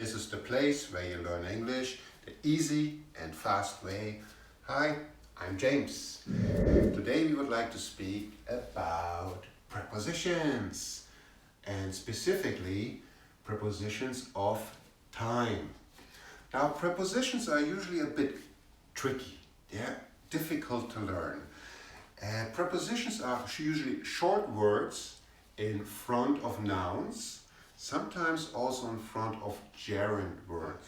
This is the place where you learn English, the easy and fast way. Hi, I'm James. Today we would like to speak about prepositions, and specifically prepositions of time. Now, prepositions are usually a bit tricky, difficult to learn. Prepositions are usually short words in front of nouns, sometimes also in front of gerund words.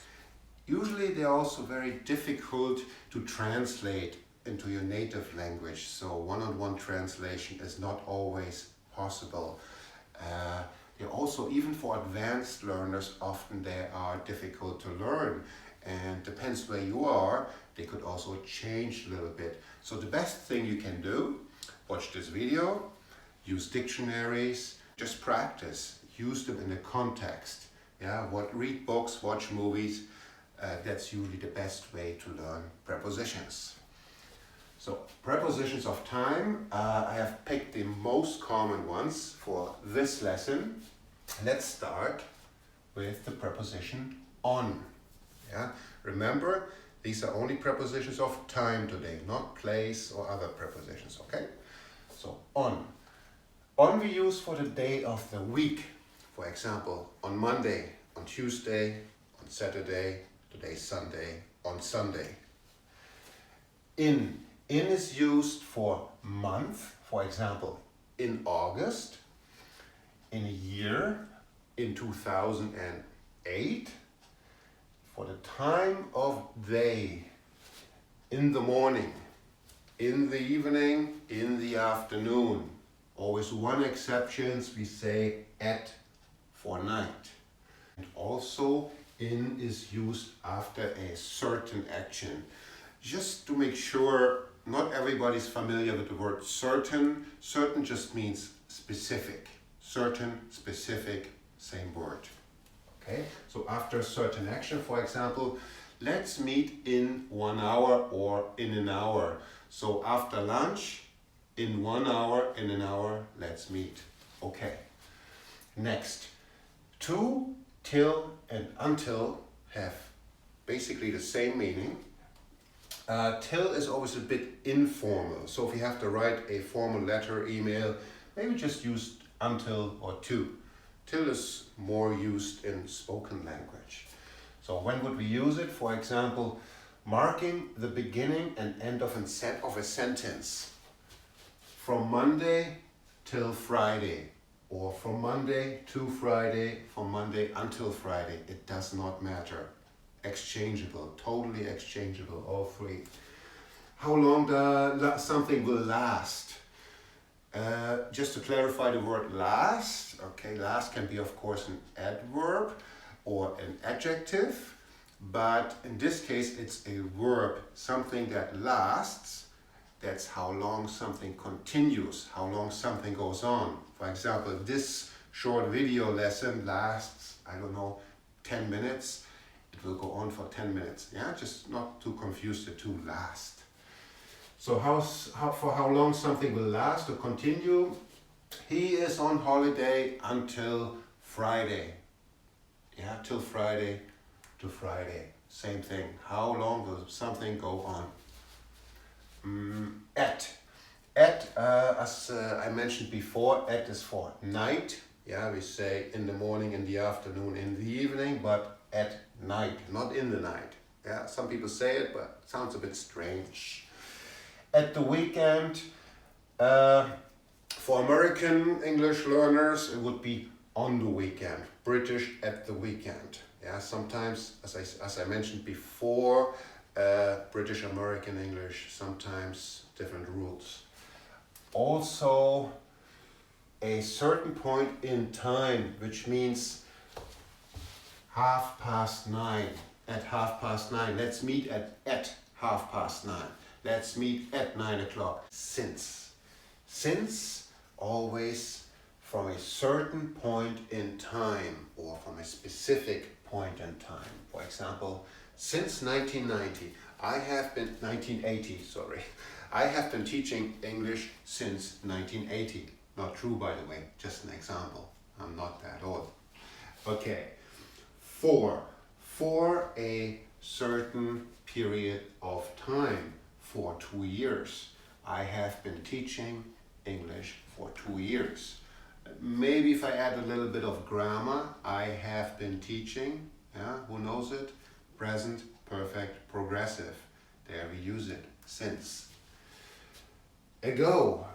Usually they're also very difficult to translate into your native language, so one-on-one translation is not always possible. They're also, even for advanced learners, often they are difficult to learn, and depends where you are, they could also change a little bit. So the best thing you can do, watch this video, use dictionaries, just practice, use them in a context. Read books, watch movies, that's usually the best way to learn prepositions. So prepositions of time, I have picked the most common ones for this lesson. Let's start with the preposition on. Remember, these are only prepositions of time today, not place or other prepositions, okay? So on. On we use for the day of the week. For example, on Monday, on Tuesday, on Saturday, today's Sunday, on Sunday. In is used for month, for example, in August, in a year, in 2008, for the time of day, in the morning, in the evening, in the afternoon. Always one exception, we say at for night. And also in is used after a certain action. Just to make sure not everybody's familiar with the word certain. Certain just means specific. Certain, specific, same word. Okay, so after a certain action, for example, let's meet in 1 hour or in an hour. So after lunch, in 1 hour, in an hour, let's meet. Okay. Next, to, till, and until have basically the same meaning. Till is always a bit informal. So if you have to write a formal letter, email, maybe just use until or to. Till is more used in spoken language. So when would we use it? For example, marking the beginning and end of a sentence. From Monday till Friday, or from Monday to Friday, from Monday until Friday. It does not matter. Exchangeable, totally exchangeable, all three. How long something will last? Just to clarify the word last, okay, last can be of course an adverb or an adjective, but in this case it's a verb, something that lasts. That's how long something continues, how long something goes on. For example, this short video lesson lasts, 10 minutes. It will go on for 10 minutes. Just not to confuse the two, last. So for how long something will last or continue, he is on holiday until Friday. Till Friday to Friday. Same thing. How long will something go on? At, as I mentioned before, at is for night. We say in the morning, in the afternoon, in the evening, but at night, not in the night. Some people say it, but it sounds a bit strange. At the weekend, for American English learners, it would be on the weekend. British, at the weekend. Sometimes, as I mentioned before, British American English, sometimes different rules. Also, a certain point in time, which means 9:30. At 9:30, let's meet at 9:30. Let's meet at 9 o'clock. Since always from a certain point in time or from a specific point in time. For example, since 1980, I have been teaching English since 1980. Not true, by the way, just an example. I'm not that old. Okay, for a certain period of time, for 2 years. I have been teaching English for 2 years. Maybe if I add a little bit of grammar, I have been teaching, yeah, who knows it? Present, perfect, progressive. There we use it, since. Ago,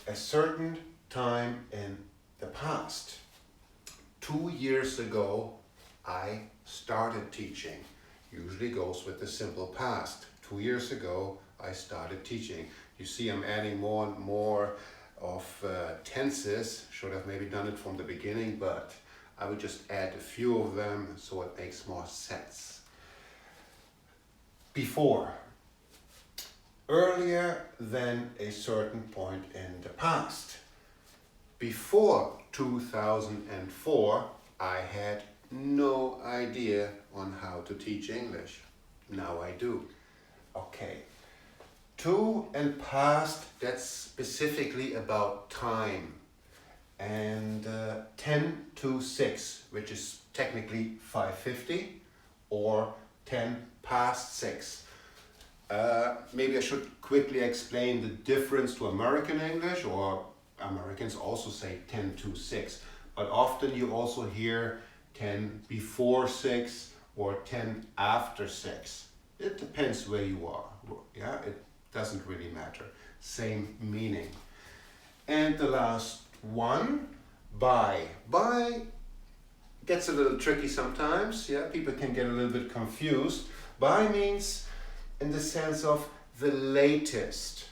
a certain time in the past. 2 years ago, I started teaching. Usually goes with the simple past. 2 years ago, I started teaching. You see, I'm adding more and more of tenses. Should have maybe done it from the beginning, but I would just add a few of them so it makes more sense. Before. Earlier than a certain point in the past. Before 2004, I had no idea on how to teach English. Now I do. Okay. To and past, that's specifically about time. And 10 to 6, which is technically 5:50, or 10 past 6. Maybe I should quickly explain the difference to American English, or Americans also say 10 to 6. But often you also hear 10 before 6 or 10 after 6. It depends where you are. Yeah, it doesn't really matter. Same meaning. And the last one, by. By gets a little tricky sometimes. Yeah, people can get a little bit confused. By means in the sense of the latest.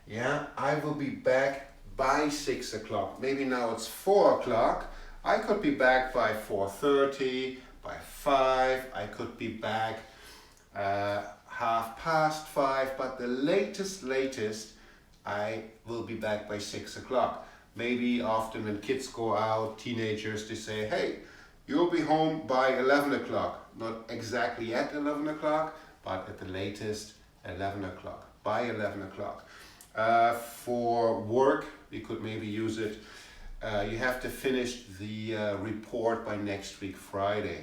Yeah, I will be back by 6 o'clock. Maybe now it's 4 o'clock. I could be back by 4:30, by 5. I could be back 5:30, but the latest, I will be back by 6 o'clock. Maybe often when kids go out, teenagers, they say, hey, you'll be home by 11 o'clock. Not exactly at 11 o'clock, but at the latest 11 o'clock, by 11 o'clock. For work, we could maybe use it. You have to finish the report by next week, Friday.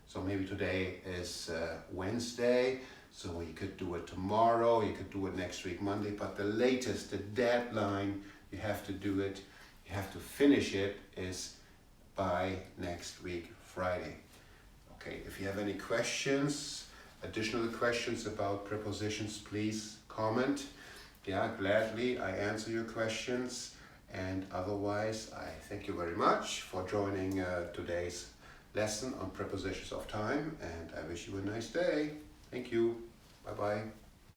So maybe today is Wednesday, so you could do it tomorrow, you could do it next week, Monday, but the latest, the deadline, you have to do it, you have to finish it, is by next week, Friday. Okay, if you have any questions, additional questions about prepositions, please comment. Yeah, gladly I answer your questions. And otherwise, I thank you very much for joining today's lesson on prepositions of time, and I wish you a nice day. Thank you.